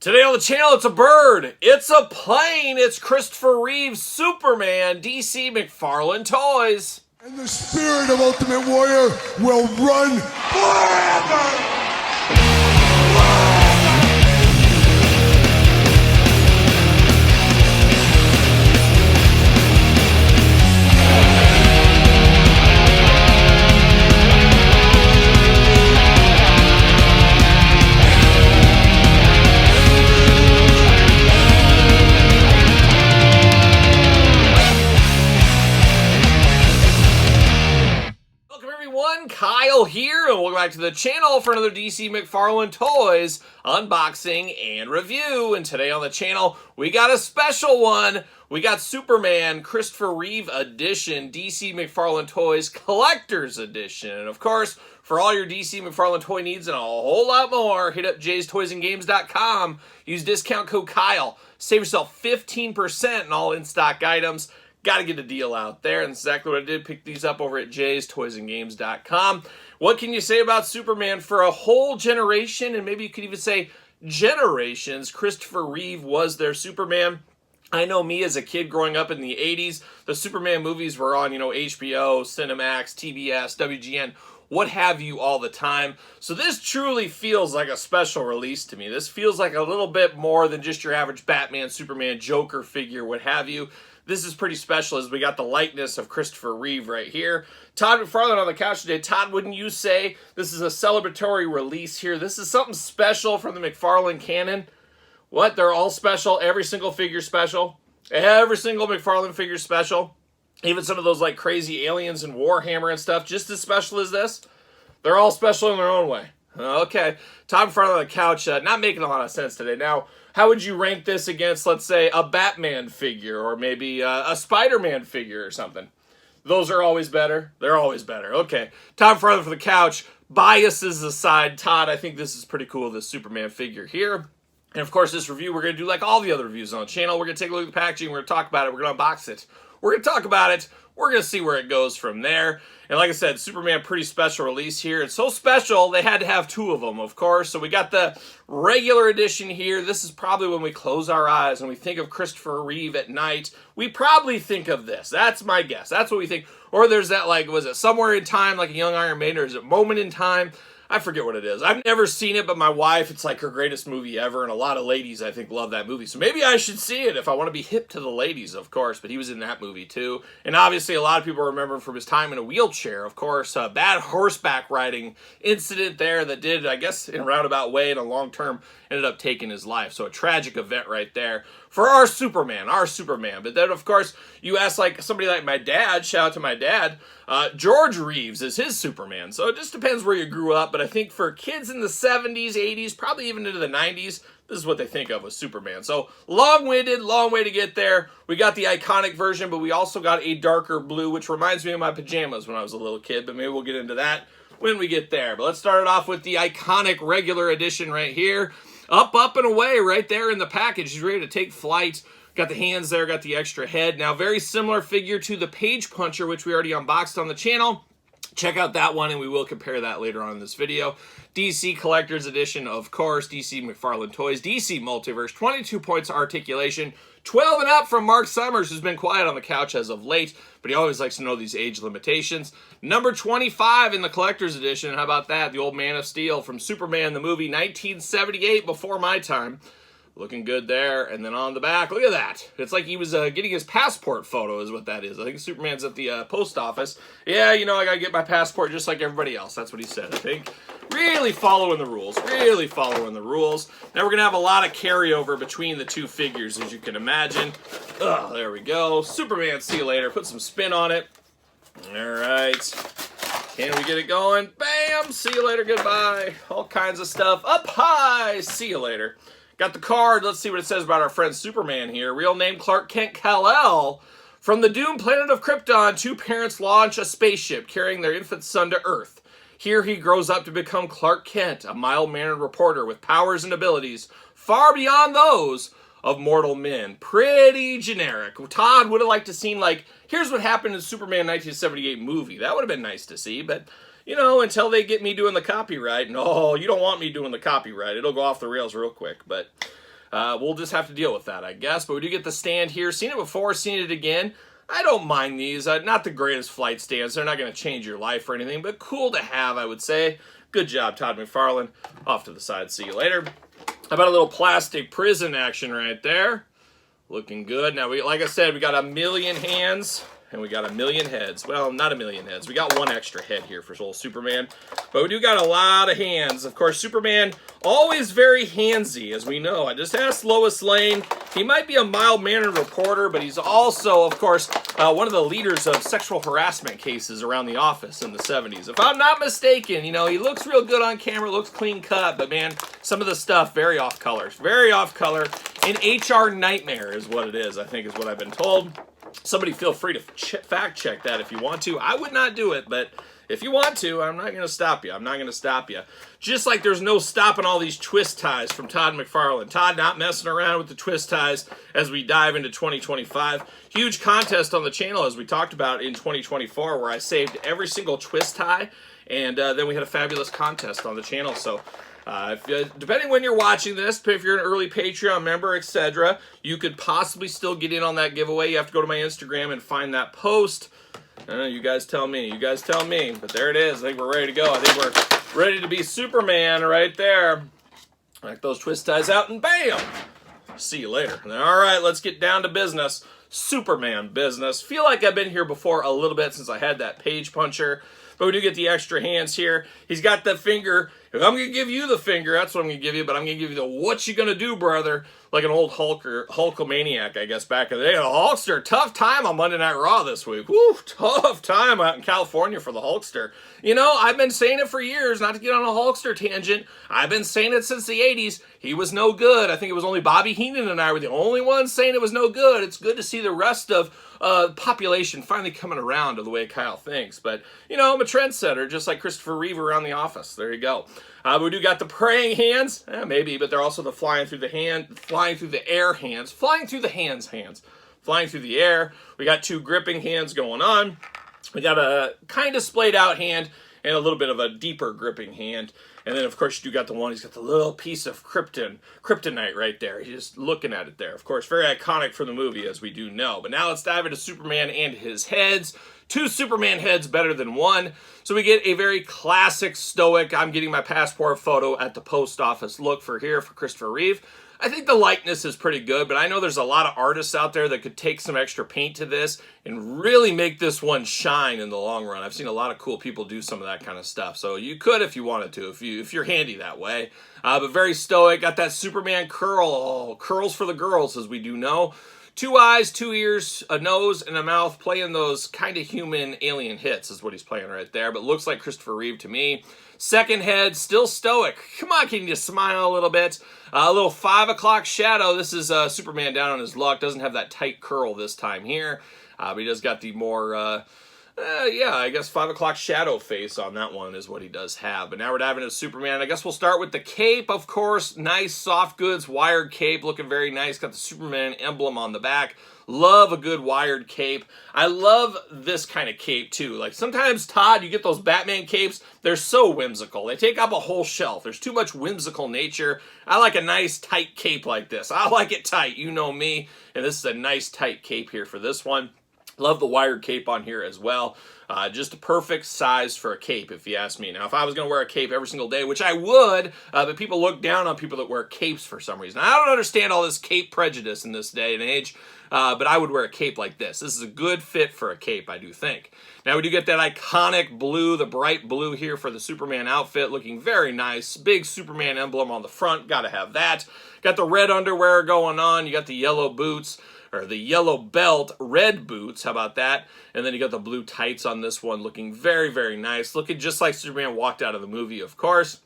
Today on the channel, it's a bird, it's a plane, it's Christopher Reeve's Superman, DC McFarlane toys. And the spirit of Ultimate Warrior will run forever! Kyle here, and welcome back to the channel for another DC McFarlane Toys unboxing and review. And today on the channel, we got a special one. We got Superman Christopher Reeve Edition, DC McFarlane Toys Collector's Edition. And of course, for all your DC McFarlane toy needs and a whole lot more, hit up jaystoysandgames.com. Use discount code Kyle. Save yourself 15% on all in-stock items. Got to get a deal out there, and exactly what I did. Pick these up over at jaystoysandgames.com. What can you say about Superman? For a whole generation, and maybe you could even say generations, Christopher Reeve was their Superman. I know me as a kid growing up in the 80s, the Superman movies were on, HBO, Cinemax, TBS, WGN, what have you, all the time. So this truly feels like a special release to me. This feels like a little bit more than just your average Batman, Superman, Joker figure, what have you. This is pretty special as we got the likeness of Christopher Reeve right here. Todd McFarlane on the couch today. Todd, wouldn't you say this is a celebratory release here? This is something special from the McFarlane canon? What? They're all special? Every single figure special? Every single McFarlane figure special? Even some of those like crazy aliens and Warhammer and stuff, just as special as this? They're all special in their own way. Okay. Todd McFarlane on the couch, not making a lot of sense today. Now, how would you rank this against, let's say, a Batman figure or maybe a Spider-Man figure or something? Those are always better. They're always better. Okay. Todd McFarlane for the couch. Biases aside, Todd, I think this is pretty cool, this Superman figure here. And of course, this review, we're going to do like all the other reviews on the channel. We're going to take a look at the packaging. We're going to talk about it. We're going to unbox it. We're going to talk about it. We're going to see where it goes from there. And like I said, Superman, pretty special release here. It's so special, they had to have two of them, of course. So we got the regular edition here. This is probably when we close our eyes and we think of Christopher Reeve at night. We probably think of this. That's my guess. That's what we think. Or there's that, like, was it Somewhere in Time, like a Young Iron Maiden, or is it Moment in Time? I forget what it is. I've never seen it, but my wife, it's like her greatest movie ever, and a lot of ladies, I think, love that movie. So maybe I should see it if I want to be hip to the ladies, of course, but he was in that movie, too. And obviously, a lot of people remember him from his time in a wheelchair, of course. A bad horseback riding incident there that did, I guess, in a roundabout way, in a long term, ended up taking his life. So a tragic event right there for our Superman, But then, of course, you ask like somebody like my dad, shout out to my dad, George Reeves is his Superman. So it just depends where you grew up. But I think for kids in the 70s, 80s, probably even into the 90s, this is what they think of with Superman. So long-winded, long way to get there. We got the iconic version, but we also got a darker blue, which reminds me of my pajamas when I was a little kid. But maybe we'll get into that when we get there. But let's start it off with the iconic regular edition right here. Up, and away right there in the package. He's ready to take flight. Got the hands there, got the extra head. Now, very similar figure to the Page Puncher, which we already unboxed on the channel. Check out that one, and we will compare that later on in this video. DC Collector's Edition, of course. DC McFarlane Toys. DC Multiverse. 22 points Articulation. 12 and up from Mark Summers, who's been quiet on the couch as of late, but he always likes to know these age limitations. Number 25 in the Collector's Edition. How about that? The old Man of Steel from Superman, the movie, 1978, before my time. Looking good there. And then on the back, look at that. It's like he was getting his passport photo is what that is. I think Superman's at the post office. Yeah, I gotta get my passport just like everybody else. That's what he said, I think. Really following the rules. Really following the rules. Now we're gonna have a lot of carryover between the two figures, as you can imagine. Oh, there we go. Superman, see you later. Put some spin on it. All right. Can we get it going? Bam! See you later, goodbye. All kinds of stuff. Up high! See you later. Got the card. Let's see what it says about our friend Superman here. Real name Clark Kent Kal-El. From the doomed planet of Krypton, two parents launch a spaceship carrying their infant son to Earth. Here he grows up to become Clark Kent, a mild-mannered reporter with powers and abilities far beyond those of mortal men. Pretty generic. Todd would have liked to seen, like, here's what happened in Superman 1978 movie. That would have been nice to see, but you know, until they get me doing the copyright. No, you don't want me doing the copyright. It'll go off the rails real quick. But we'll just have to deal with that, I guess. But we do get the stand here. Seen it before, seen it again. I don't mind these. Not the greatest flight stands. They're not going to change your life or anything, but cool to have, I would say. Good job, Todd McFarlane. Off to the side. See you later. How about a little plastic prison action right there? Looking good. Now, like I said, we got 1,000,000 hands. And we got 1,000,000 heads. Well, not 1,000,000 heads. We got one extra head here for old Superman. But we do got a lot of hands. Of course, Superman, always very handsy, as we know. I just asked Lois Lane. He might be a mild-mannered reporter, but he's also, of course, one of the leaders of sexual harassment cases around the office in the 70s. If I'm not mistaken, you know, he looks real good on camera, looks clean-cut, but, man, some of the stuff, very off-color. Very off-color. An HR nightmare is what it is, I think, is what I've been told. Somebody feel free to fact check that if you want to. I would not do it, but if you want to, I'm not going to stop you. I'm not going to stop you. Just like there's no stopping all these twist ties from Todd McFarlane. Todd not messing around with the twist ties as we dive into 2025. Huge contest on the channel, as we talked about in 2024, where I saved every single twist tie, and then we had a fabulous contest on the channel. So depending when you're watching this, if you're an early Patreon member, etc., you could possibly still get in on that giveaway. You have to go to my Instagram and find that post. You guys tell me. You guys tell me. But there it is. I think we're ready to go. I think we're ready to be Superman right there. Knock those twist ties out and bam! See you later. All right, let's get down to business. Superman business. Feel like I've been here before a little bit since I had that page puncher. But we do get the extra hands here. He's got the finger. If I'm going to give you the finger, that's what I'm going to give you. But I'm going to give you the what you going to do, brother. Like an old Hulkamaniac, I guess, back in the day. The Hulkster, tough time on Monday Night Raw this week. Woo, tough time out in California for the Hulkster. You know, I've been saying it for years, not to get on a Hulkster tangent. I've been saying it since the 80s. He was no good. I think it was only Bobby Heenan and I were the only ones saying it was no good. It's good to see the rest of population finally coming around to the way Kyle thinks. But, you know, I'm a trendsetter, just like Christopher Reeve around the office. There you go. We do got the praying hands, maybe, but they're also the flying through the air hands, flying through the air. We got two gripping hands going on. We got a kind of splayed out hand and a little bit of a deeper gripping hand. And then, of course, you do got the one, he's got the little piece of kryptonite right there. He's just looking at it there. Of course, very iconic for the movie, as we do know. But now let's dive into Superman and his heads. Two Superman heads better than one. So we get a very classic stoic, I'm getting my passport photo at the post office look for Christopher Reeve. I think the likeness is pretty good, but I know there's a lot of artists out there that could take some extra paint to this and really make this one shine in the long run. I've seen a lot of cool people do some of that kind of stuff. So you could if you wanted to, if you're handy that way. But very stoic, got that Superman curl. Oh, curls for the girls, as we do know. 2 eyes, 2 ears, a nose, and a mouth, playing those kind of human alien hits is what he's playing right there. But looks like Christopher Reeve to me. Second head, still stoic. Come on, can you just smile a little bit? A little 5 o'clock shadow. This is Superman down on his luck. Doesn't have that tight curl this time here. But he does got the more... yeah, I guess 5 o'clock shadow face on that one is what he does have. But now we're diving into Superman. I guess we'll start with the cape, of course. Nice, soft goods, wired cape. Looking very nice. Got the Superman emblem on the back. Love a good wired cape. I love this kind of cape, too. Like, sometimes, Todd, you get those Batman capes. They're so whimsical. They take up a whole shelf. There's too much whimsical nature. I like a nice, tight cape like this. I like it tight. You know me. And this is a nice, tight cape here for this one. Love the wired cape on here as well. Just a perfect size for a cape, if you ask me. Now, if I was going to wear a cape every single day, which I would, but people look down on people that wear capes for some reason. I don't understand all this cape prejudice in this day and age, but I would wear a cape like this. This is a good fit for a cape, I do think. Now, we do get that iconic blue, the bright blue here for the Superman outfit, looking very nice. Big Superman emblem on the front, got to have that. Got the red underwear going on. You got the yellow boots. Or the yellow belt, red boots, how about that? And then you got the blue tights on this one, looking very, very nice. Looking just like Superman walked out of the movie, of course.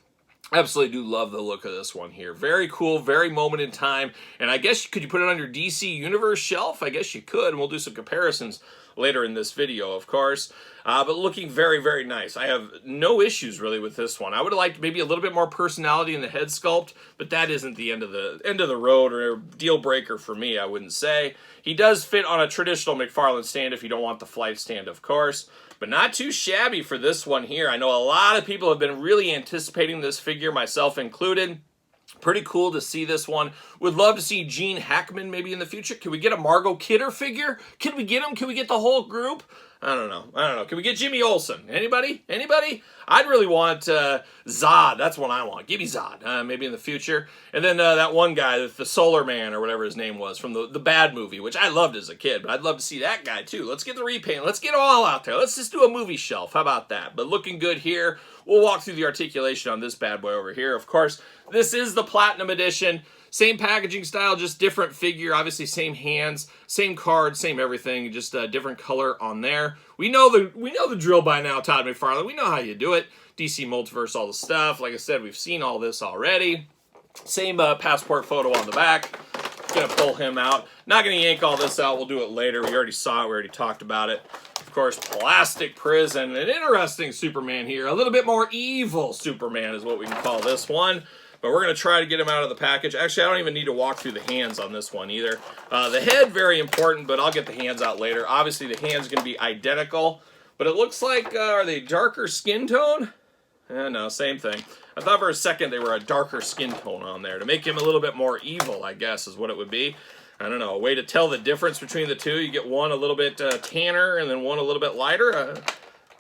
Absolutely do love the look of this one here. Very cool, very moment in time. And I guess, could you put it on your DC Universe shelf? I guess you could, and we'll do some comparisons later in this video, of course. But looking very, very nice. I have no issues really with this one. I would have liked maybe a little bit more personality in the head sculpt, but that isn't the end of the road or a deal breaker for me, I wouldn't say. He does fit on a traditional McFarlane stand if you don't want the flight stand, of course. But not too shabby for this one here. I know a lot of people have been really anticipating this figure, myself included. Pretty cool to see this one. Would love to see Gene Hackman maybe in the future. Can we get a Margot Kidder figure? Can we get him? Can we get the whole group? I don't know. Can we get Jimmy Olsen? Anybody? I'd really want Zod. That's what I want. Give me Zod. Maybe in the future. And then that one guy, the Solar Man or whatever his name was from the Bad movie, which I loved as a kid. But I'd love to see that guy too. Let's get the repaint. Let's get it all out there. Let's just do a movie shelf. How about that? But looking good here. We'll walk through the articulation on this bad boy over here. Of course, this is the Platinum Edition. Same packaging style, just different figure. Obviously, same hands, same card, same everything. Just a different color on there. We know the drill by now, Todd McFarlane. We know how you do it. DC Multiverse, all the stuff. Like I said, we've seen all this already. Same passport photo on the back. Gonna pull him out. Not gonna yank all this out. We'll do it later. We already saw it. We already talked about it. Of course, plastic prison. An interesting Superman here. A little bit more evil Superman is what we can call this one. But we're going to try to get him out of the package. Actually, I don't even need to walk through the hands on this one either. The head, very important, but I'll get the hands out later. Obviously, the hand's going to be identical. But it looks like, are they darker skin tone? No, same thing. I thought for a second they were a darker skin tone on there. To make him a little bit more evil, I guess, is what it would be. I don't know, a way to tell the difference between the two. You get one a little bit tanner and then one a little bit lighter.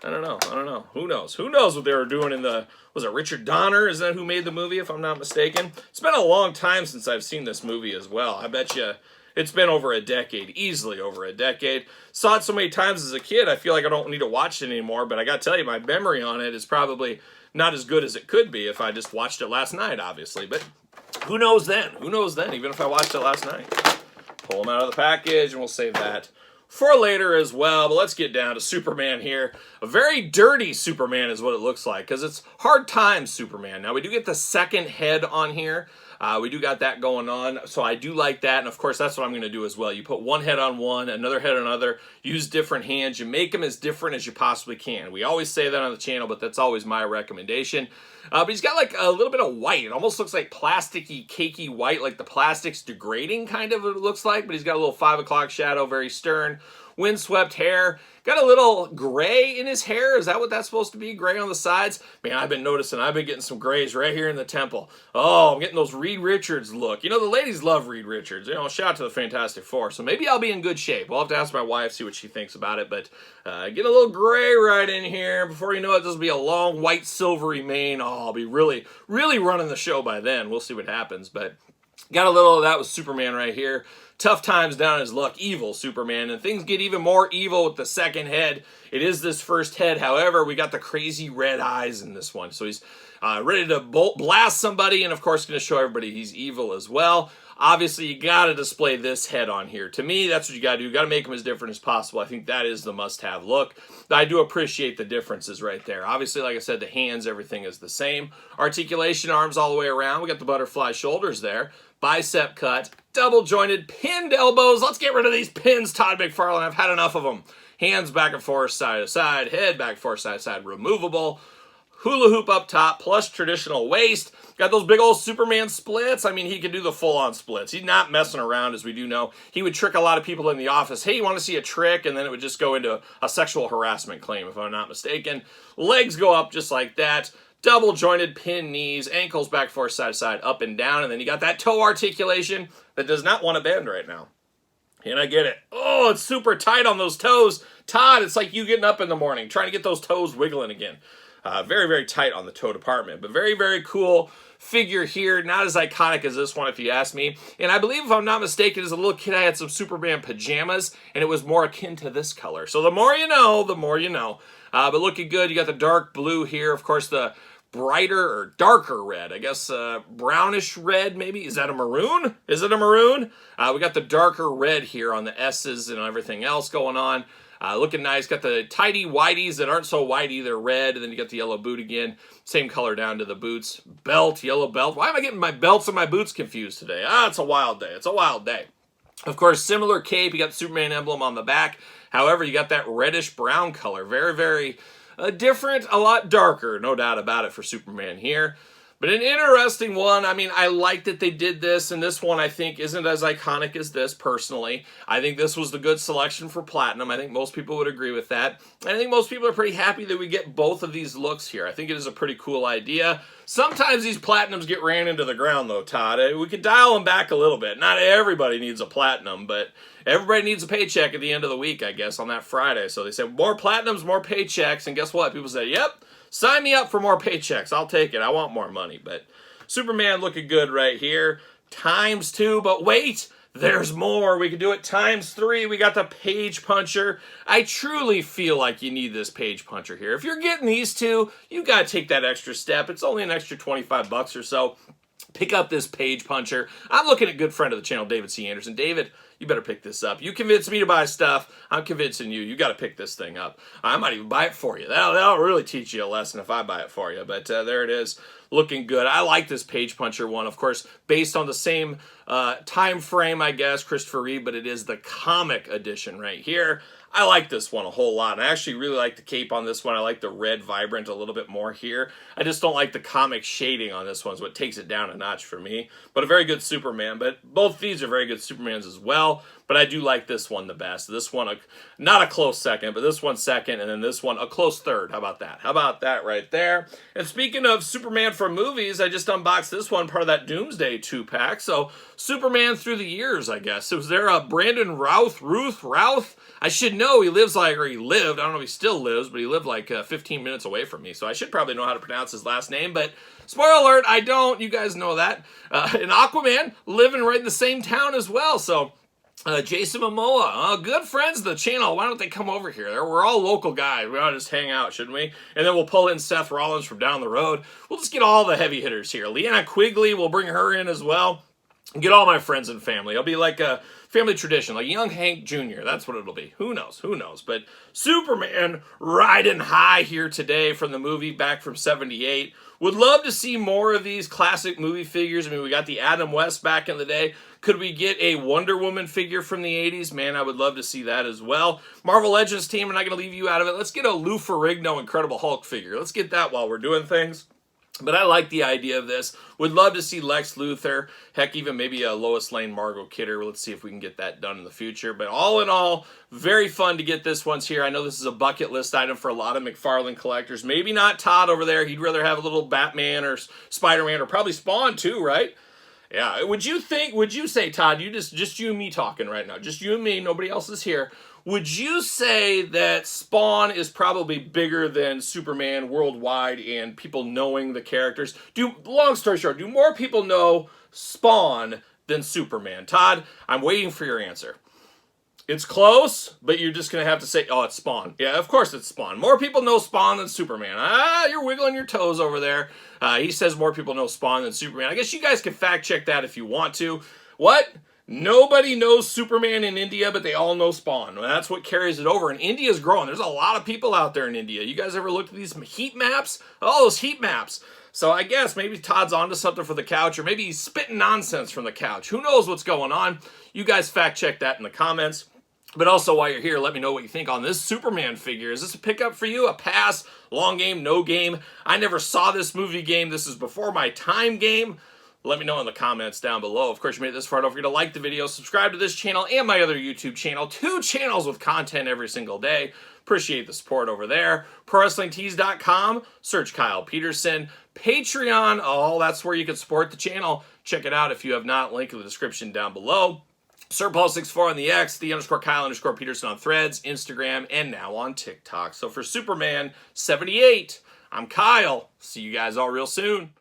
I don't know. Who knows? Who knows what they were doing in the... Was it Richard Donner? Is that who made the movie, if I'm not mistaken? It's been a long time since I've seen this movie as well. I bet you it's been over a decade. Easily over a decade. Saw it so many times as a kid, I feel like I don't need to watch it anymore. But I got to tell you, my memory on it is probably not as good as it could be if I just watched it last night, obviously. But who knows then? Who knows then, even if I watched it last night? Pull them out of the package, and we'll save that for later as well. But let's get down to Superman here. A very dirty Superman is what it looks like, because it's Hard Times Superman. Now, we do get the second head on here. We do got that going on, so I do like that. And, of course, that's what I'm going to do as well. You put one head on one, another head on another, use different hands. You make them as different as you possibly can. We always say that on the channel, but that's always my recommendation. But he's got, like, a little bit of white. It almost looks like plasticky, cakey white, like the plastic's degrading, kind of, it looks like. But he's got a little 5 o'clock shadow, very stern. Windswept hair. Got a little gray in his hair. Is that what that's supposed to be? Gray on the sides? Man, I've been noticing. I've been getting some grays right here in the temple. Oh, I'm getting those Reed Richards look. You know, the ladies love Reed Richards. You know, shout out to the Fantastic Four. So maybe I'll be in good shape. We'll have to ask my wife, see what she thinks about it. But get a little gray right in here. Before you know it, this will be a long, white, silvery mane. Oh, I'll be really, really running the show by then. We'll see what happens. But got a little of that with Superman right here. Tough times down his luck, evil Superman, and things get even more evil with the second head. It is this first head, however, we got the crazy red eyes in this one. So he's ready to blast somebody, and of course going to show everybody he's evil as well. Obviously, you got to display this head on here. To me, that's what you got to do. You got to make them as different as possible. I think that is the must-have look. I do appreciate the differences right there. Obviously, like I said, the hands, everything is the same. Articulation, arms all the way around. We got the butterfly shoulders there. Bicep cut, double jointed, pinned elbows. Let's get rid of these pins, Todd McFarlane. I've had enough of them. Hands back and forth, side to side. Head back and forth, side to side. Removable. Hula hoop up top, plus traditional waist. Got those big old Superman splits. I mean, he can do the full-on splits. He's not messing around, as we do know. He would trick a lot of people in the office. Hey, you want to see a trick? And then it would just go into a sexual harassment claim, if I'm not mistaken. Legs go up just like that. Double jointed pin knees, ankles back, forth, side to side, up and down. And then you got that toe articulation that does not want to bend right now. And I get it. Oh, it's super tight on those toes. Todd, it's like you getting up in the morning, trying to get those toes wiggling again. Very, very tight on the toe department. But very, very cool figure here. Not as iconic as this one, if you ask me. And I believe, if I'm not mistaken, as a little kid, I had some Superman pajamas, and it was more akin to this color. So the more you know, the more you know. But looking good. You got the dark blue here. Of course, the brighter or darker red. I guess brownish red, maybe. Is that a maroon? Is it a maroon? We got the darker red here on the S's and everything else going on. Looking nice. Got the tidy whiteys that aren't so whitey. They're red. And then you got the yellow boot again. Same color down to the boots. Belt, yellow belt. Why am I getting my belts and my boots confused today? It's a wild day. It's a wild day. Of course, similar cape. You got the Superman emblem on the back. However, you got that reddish-brown color. Very, very different. A lot darker. No doubt about it for Superman here. But an interesting one. I mean, I like that they did this, and this one I think isn't as iconic as this, personally. I think this was the good selection for Platinum. I think most people would agree with that. And I think most people are pretty happy that we get both of these looks here. I think it is a pretty cool idea. Sometimes these Platinums get ran into the ground, though, Todd. We could dial them back a little bit. Not everybody needs a Platinum, but everybody needs a paycheck at the end of the week, I guess, on that Friday. So they said, more Platinums, more paychecks, and guess what? People said, yep. Sign me up for more paychecks. I'll take it. I want more money. But Superman looking good right here. ×2. But wait, there's more. We can do it ×3. We got the page puncher. I truly feel like you need this page puncher here. If you're getting these two, you got to take that extra step. It's only an extra 25 bucks or so. Pick up this page puncher. I'm looking at good friend of the channel, David C. Anderson. David, you better pick this up. You convinced me to buy stuff. I'm convincing you. You got to pick this thing up. I might even buy it for you. That'll really teach you a lesson if I buy it for you. But there it is, looking good. I like this page puncher one, of course, based on the same time frame, I guess, Christopher Reeve, but it is the comic edition right here. I like this one a whole lot. And I actually really like the cape on this one. I like the red vibrant a little bit more here. I just don't like the comic shading on this one. Is what takes it down a notch for me. But a very good Superman. But both these are very good Supermans as well. But I do like this one the best. This one, not a close second, but this one second, and then this one a close third. How about that? How about that right there? And speaking of Superman from movies, I just unboxed this one, part of that Doomsday 2-pack. So Superman through the years, I guess. Was there a Brandon Routh? I should know. He lives I don't know if he still lives, but he lived like 15 minutes away from me. So I should probably know how to pronounce his last name, but spoiler alert, I don't. You guys know that. And Aquaman living right in the same town as well. So Jason Momoa, good friends of the channel. Why don't they come over here? We're all local guys. We ought to just hang out, shouldn't we? And then we'll pull in Seth Rollins from down the road. We'll just get all the heavy hitters here. Leanna Quigley, we'll bring her in as well. And get all my friends and family. It'll be like a family tradition, like young Hank Jr. That's what it'll be. Who knows? Who knows? But Superman riding high here today from the movie back from '78. Would love to see more of these classic movie figures. I mean, we got the Adam West back in the day. Could we get a Wonder Woman figure from the 80s? Man, I would love to see that as well. Marvel Legends team, I'm not going to leave you out of it. Let's get a Lou Ferrigno Incredible Hulk figure. Let's get that while we're doing things. But I like the idea of this. Would love to see Lex Luthor. Heck, even maybe a Lois Lane Margot Kidder. Let's see if we can get that done in the future. But all in all, very fun to get this one's here. I know this is a bucket list item for a lot of McFarlane collectors. Maybe not Todd over there. He'd rather have a little Batman or Spider-Man or probably Spawn too, right? Yeah. Would you say, Todd, you just you and me talking right now. Just you and me. Nobody else is here. Would you say that Spawn is probably bigger than Superman worldwide and people knowing the characters? Long story short, do more people know Spawn than Superman? Todd, I'm waiting for your answer. It's close, but you're just going to have to say, oh, it's Spawn. Yeah, of course it's Spawn. More people know Spawn than Superman. You're wiggling your toes over there. He says more people know Spawn than Superman. I guess you guys can fact check that if you want to. What? Nobody knows Superman in India, but they all know Spawn. Well, that's what carries it over. And India's growing. There's a lot of people out there in India. You guys ever looked at these heat maps? Oh, those heat maps. So I guess maybe Todd's onto something for the couch, or maybe he's spitting nonsense from the couch. Who knows what's going on? You guys fact check that in the comments. But also, while you're here, let me know what you think on this Superman figure. Is this a pickup for you? A pass? Long game? No game? I never saw this movie game. This is before my time game. Let me know in the comments down below. Of course, you made it this far. Don't forget to like the video, subscribe to this channel and my other YouTube channel. 2 channels with content every single day. Appreciate the support over there. ProWrestlingTees.com. Search Kyle Peterson. Patreon. Oh, that's where you can support the channel. Check it out if you have not. Link in the description down below. SirPaul64 on the X, _Kyle_Peterson on Threads, Instagram, and now on TikTok. So for Superman 78, I'm Kyle. See you guys all real soon.